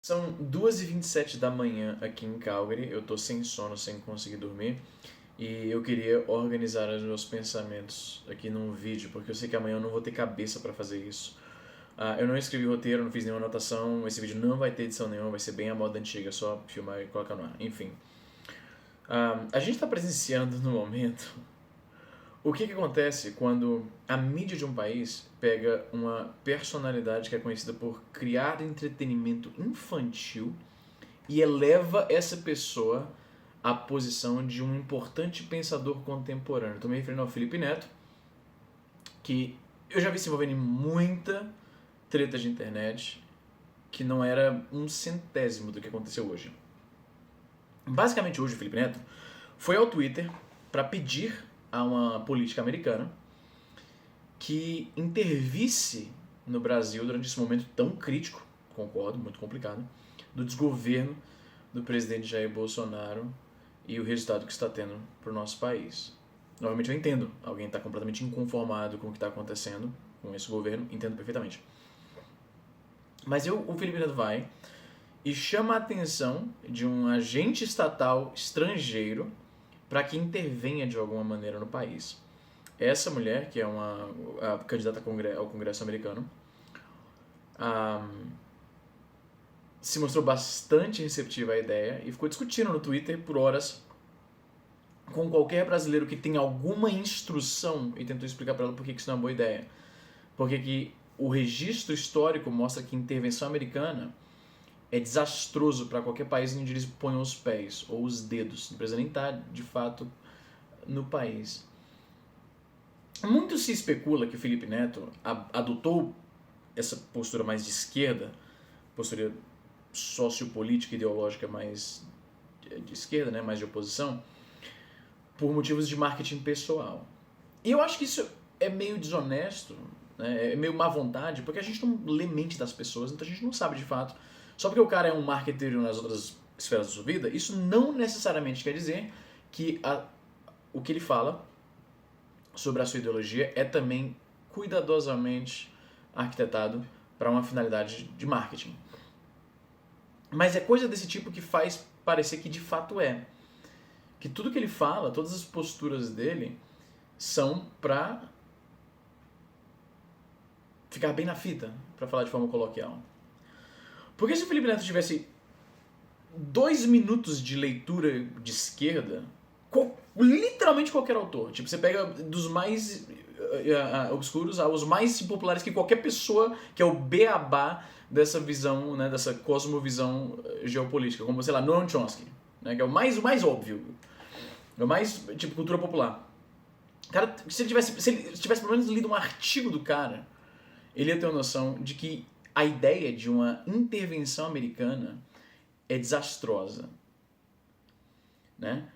São 2h27 da manhã aqui em Calgary, eu tô sem sono, sem conseguir dormir, e eu queria organizar os meus pensamentos aqui num vídeo, porque eu sei que amanhã eu não vou ter cabeça pra fazer isso. Eu não escrevi roteiro, não fiz nenhuma anotação, esse vídeo não vai ter edição nenhuma, vai ser bem a moda antiga, só filmar e colocar no ar. Enfim, a gente tá presenciando no momento o que acontece quando a mídia de um país pega uma personalidade que é conhecida por criar entretenimento infantil e eleva essa pessoa à posição de um importante pensador contemporâneo. Estou me referindo ao Felipe Neto, que eu já vi se envolvendo em muita treta de internet, que não era um centésimo do que aconteceu hoje. Basicamente hoje o Felipe Neto foi ao Twitter para pedir a uma política americana que intervisse no Brasil durante esse momento tão crítico, concordo, muito complicado, do desgoverno do presidente Jair Bolsonaro e o resultado que está tendo para o nosso país. Novamente eu entendo, alguém está completamente inconformado com o que está acontecendo com esse governo, entendo perfeitamente. Mas o Felipe Neto vai e chama a atenção de um agente estatal estrangeiro para que intervenha de alguma maneira no país. Essa mulher, que é a candidata ao Congresso americano, se mostrou bastante receptiva à ideia e ficou discutindo no Twitter por horas com qualquer brasileiro que tem alguma instrução e tentou explicar para ela por que isso não é uma boa ideia. Porque que o registro histórico mostra que intervenção americana é desastroso para qualquer país onde eles ponham os pés ou os dedos. Não precisa nem estar, de fato, no país. Muito se especula que o Felipe Neto adotou essa postura mais de esquerda, postura sociopolítica e ideológica mais de esquerda, né, mais de oposição, por motivos de marketing pessoal. E eu acho que isso é meio desonesto, né, é meio má vontade, porque a gente não lê mente das pessoas, então a gente não sabe de fato. Só porque o cara é um marketeer nas outras esferas da sua vida, isso não necessariamente quer dizer que o que ele fala sobre a sua ideologia é também cuidadosamente arquitetado para uma finalidade de marketing. Mas é coisa desse tipo que faz parecer que de fato é. Que tudo que ele fala, todas as posturas dele, são pra ficar bem na fita, pra falar de forma coloquial. Porque se o Felipe Neto tivesse 2 minutos de leitura de esquerda, literalmente qualquer autor, tipo, você pega dos mais obscuros aos mais populares que qualquer pessoa, que é o beabá dessa visão, né, dessa cosmovisão geopolítica, como, sei lá, Noam Chomsky, né, que é o mais óbvio, é o mais, tipo, cultura popular. Cara, se ele tivesse pelo menos lido um artigo do cara, ele ia ter uma noção de que a ideia de uma intervenção americana é desastrosa, né?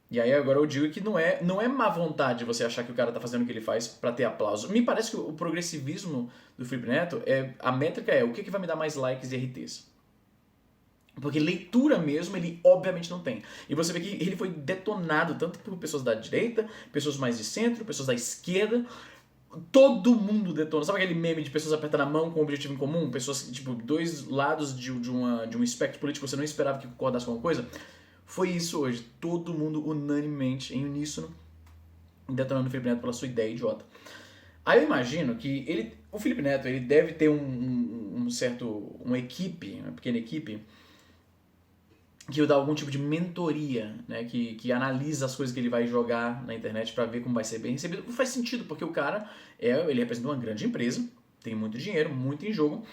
E aí agora eu digo que não é má vontade você achar que o cara tá fazendo o que ele faz pra ter aplauso. Me parece que o progressivismo do Felipe Neto, a métrica é o que vai me dar mais likes e RTs. Porque leitura mesmo, ele obviamente não tem. E você vê que ele foi detonado tanto por pessoas da direita, pessoas mais de centro, pessoas da esquerda. Todo mundo detona. Sabe aquele meme de pessoas apertando a mão com um objetivo em comum? Pessoas, tipo, dois lados de um espectro político, você não esperava que concordasse com alguma coisa? Foi isso hoje. Todo mundo unanimemente, em uníssono, detonando o Felipe Neto pela sua ideia idiota. Aí eu imagino que o Felipe Neto ele deve ter uma equipe, uma pequena equipe, que dá algum tipo de mentoria, né, que analisa as coisas que ele vai jogar na internet para ver como vai ser bem recebido. Faz sentido, porque o cara, ele representa uma grande empresa, tem muito dinheiro, muito em jogo.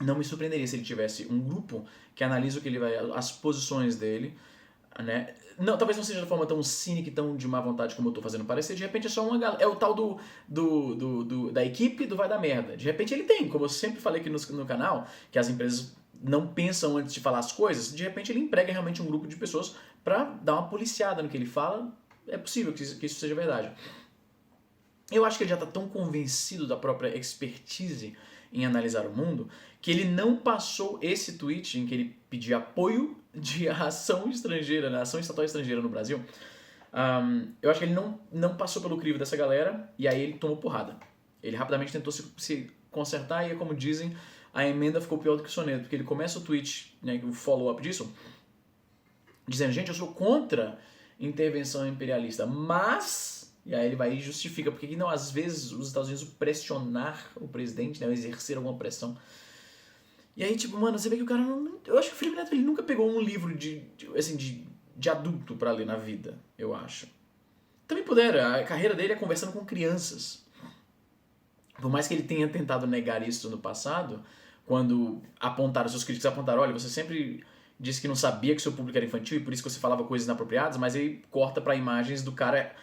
Não me surpreenderia se ele tivesse um grupo que analisa o que ele vai, as posições dele, né? Não, talvez não seja de forma tão cínica e tão de má vontade como eu tô fazendo parecer, de repente é só uma galera, é o tal da equipe do vai dar merda. De repente ele tem, como eu sempre falei aqui no canal, que as empresas não pensam antes de falar as coisas, de repente ele emprega realmente um grupo de pessoas pra dar uma policiada no que ele fala, é possível que isso seja verdade. Eu acho que ele já tá tão convencido da própria expertise em analisar o mundo, que ele não passou esse tweet em que ele pedia apoio de ação estrangeira, né, ação estatal estrangeira no Brasil. Eu acho que ele não passou pelo crivo dessa galera, e aí ele tomou porrada. Ele rapidamente tentou se consertar e, como dizem, a emenda ficou pior do que o soneto, porque ele começa o tweet, né, o follow-up disso, dizendo, gente, eu sou contra intervenção imperialista, mas... E aí ele vai e justifica, porque não, às vezes os Estados Unidos pressionar o presidente, né, exercer alguma pressão. E aí, tipo, mano, você vê que o cara não... Eu acho que o Felipe Neto ele nunca pegou um livro de adulto pra ler na vida, eu acho. Também pudera, a carreira dele é conversando com crianças. Por mais que ele tenha tentado negar isso no passado, quando apontaram, seus críticos apontaram, olha, você sempre disse que não sabia que seu público era infantil e por isso que você falava coisas inapropriadas, mas aí corta pra imagens do cara,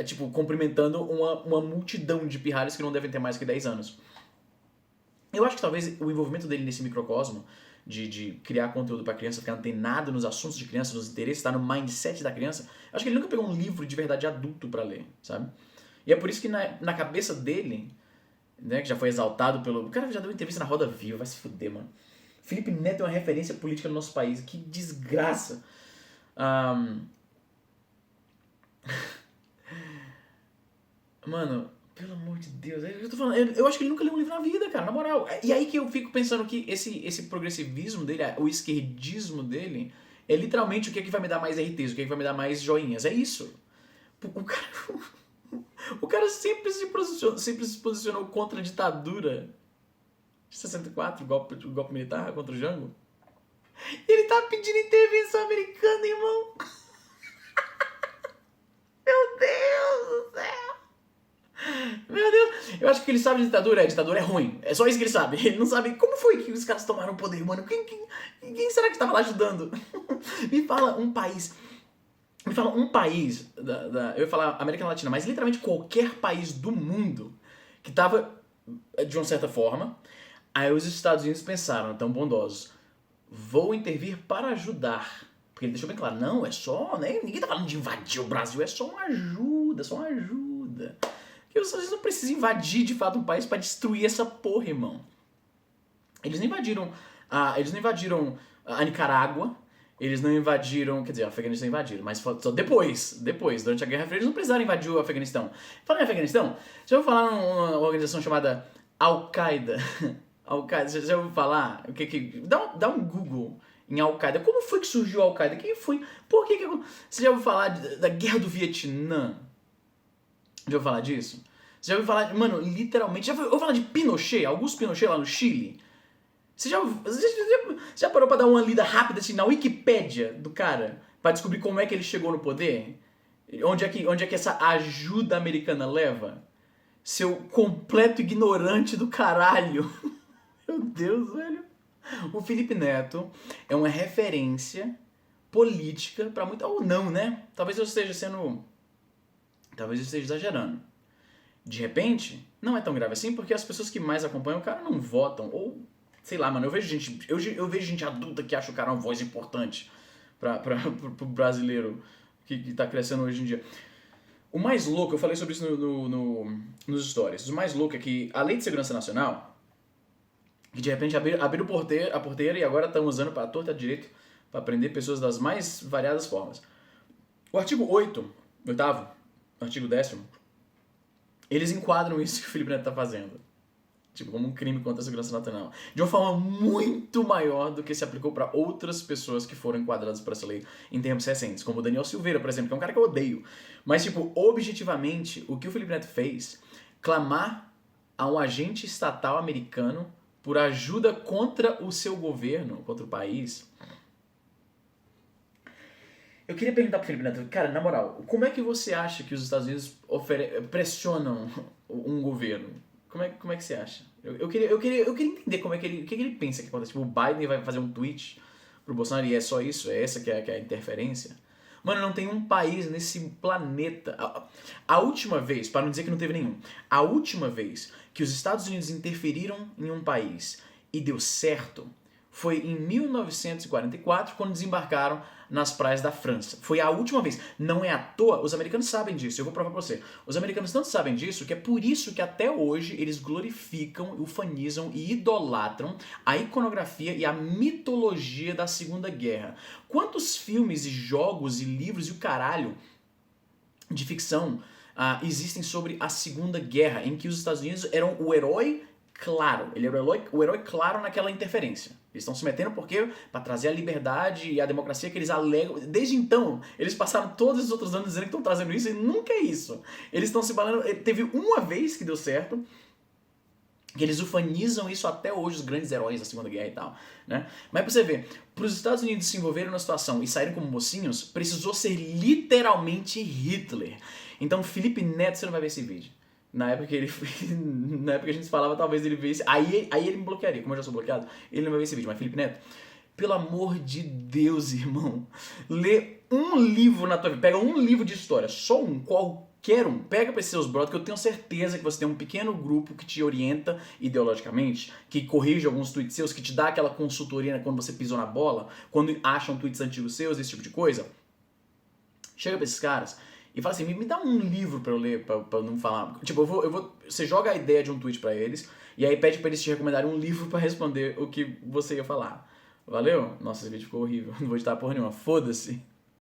tipo, cumprimentando uma multidão de pirralhos que não devem ter mais que 10 anos. Eu acho que talvez o envolvimento dele nesse microcosmo, de criar conteúdo pra criança, ficar antenado nos assuntos de criança, nos interesses, tá no mindset da criança, eu acho que ele nunca pegou um livro de verdade adulto pra ler, sabe? E é por isso que na cabeça dele, né, que já foi exaltado pelo... O cara já deu entrevista na Roda Viva, vai se fuder, mano. Felipe Neto é uma referência política no nosso país, que desgraça. Mano, pelo amor de Deus, eu tô falando, eu acho que ele nunca leu um livro na vida, cara, na moral. E aí que eu fico pensando que esse progressivismo dele, o esquerdismo dele, é literalmente o que é que vai me dar mais RTs, o que é que vai me dar mais joinhas. É isso. O cara sempre se posicionou contra a ditadura de 64, o golpe militar contra o Jango. E ele tá pedindo intervenção americana, irmão. Meu Deus do céu. Meu Deus. Eu acho que ele sabe de ditadura. A ditadura é ruim. É só isso que ele sabe. Ele não sabe como foi que os caras tomaram o poder, mano. Quem será que estava lá ajudando? Me fala um país... eu ia falar América Latina, mas literalmente qualquer país do mundo que tava de uma certa forma, aí os Estados Unidos pensaram, tão bondosos, vou intervir para ajudar. Porque ele deixou bem claro, não, é só, né, ninguém tá falando de invadir o Brasil, é só uma ajuda, só uma ajuda. Porque os Estados Unidos não precisam invadir de fato um país para destruir essa porra, irmão. Eles não invadiram a Nicarágua. Eles não invadiram, quer dizer, o Afeganistão invadiram, mas só depois, durante a Guerra Fria, eles não precisaram invadir o Afeganistão. Falando em Afeganistão, você já ouviu falar numa organização chamada Al-Qaeda? Al-Qaeda, você já ouviu falar? Dá um Google em Al-Qaeda. Como foi que surgiu a Al-Qaeda? Quem foi? Por que você já ouviu falar da Guerra do Vietnã? Já ouviu falar disso? Você já ouviu falar, mano, literalmente, já ouviu falar de Pinochet, Augusto Pinochet lá no Chile? Você já parou pra dar uma lida rápida assim na Wikipédia do cara? Pra descobrir como é que ele chegou no poder? Onde é que essa ajuda americana leva? Seu completo ignorante do caralho. Meu Deus, velho. O Felipe Neto é uma referência política pra muita... Ou não, né? Talvez eu esteja exagerando. De repente, não é tão grave assim, porque as pessoas que mais acompanham o cara não votam. Ou... Sei lá, mano, eu vejo gente adulta que acha o cara uma voz importante pro brasileiro que tá crescendo hoje em dia. O mais louco, eu falei sobre isso nos stories, o mais louco é que a Lei de Segurança Nacional, que de repente abriu a porteira e agora estão usando pra torta direito pra prender pessoas das mais variadas formas. O artigo 8º, o artigo 10º, eles enquadram isso que o Felipe Neto tá fazendo. Tipo, como um crime contra a segurança nacional. De uma forma muito maior do que se aplicou para outras pessoas que foram enquadradas por essa lei em tempos recentes. Como o Daniel Silveira, por exemplo, que é um cara que eu odeio. Mas, tipo, objetivamente, o que o Felipe Neto fez, clamar a um agente estatal americano por ajuda contra o seu governo, contra o país. Eu queria perguntar pro Felipe Neto, cara, na moral, como é que você acha que os Estados Unidos pressionam um governo? Como é que você acha? Eu queria entender como é que o que ele pensa que acontece. Tipo, o Biden vai fazer um tweet pro Bolsonaro e é só isso? É essa que é a interferência? Mano, não tem um país nesse planeta... A última vez, para não dizer que não teve nenhum, a última vez que os Estados Unidos interferiram em um país e deu certo foi em 1944, quando desembarcaram nas praias da França. Foi a última vez. Não é à toa, os americanos sabem disso, eu vou provar pra você. Os americanos tanto sabem disso que é por isso que até hoje eles glorificam, ufanizam e idolatram a iconografia e a mitologia da Segunda Guerra. Quantos filmes e jogos e livros e o caralho de ficção existem sobre a Segunda Guerra, em que os Estados Unidos eram o herói claro. Ele era o herói claro naquela interferência. Eles estão se metendo porque para trazer a liberdade e a democracia que eles alegam. Desde então, eles passaram todos os outros anos dizendo que estão trazendo isso e nunca é isso. Eles estão se balando. Teve uma vez que deu certo, que eles ufanizam isso até hoje, os grandes heróis da Segunda Guerra e tal, né? Mas pra você ver, pros Estados Unidos se envolverem na situação e saírem como mocinhos, precisou ser literalmente Hitler. Então, Felipe Neto, você não vai ver esse vídeo. Na época que ele na época que a gente falava, talvez ele visse. Aí ele me bloquearia, como eu já sou bloqueado, ele não vai ver esse vídeo. Mas Felipe Neto, pelo amor de Deus, irmão, lê um livro na tua vida, pega um livro de história, só um, qualquer um, pega pra esses seus brothers, que eu tenho certeza que você tem um pequeno grupo que te orienta ideologicamente, que corrige alguns tweets seus, que te dá aquela consultoria quando você pisou na bola, quando acham tweets antigos seus, esse tipo de coisa. Chega pra esses caras e fala assim, me dá um livro pra eu ler, pra não falar. Tipo, você joga a ideia de um tweet pra eles, e aí pede pra eles te recomendarem um livro pra responder o que você ia falar. Valeu? Nossa, esse vídeo ficou horrível. Não vou editar porra nenhuma. Foda-se.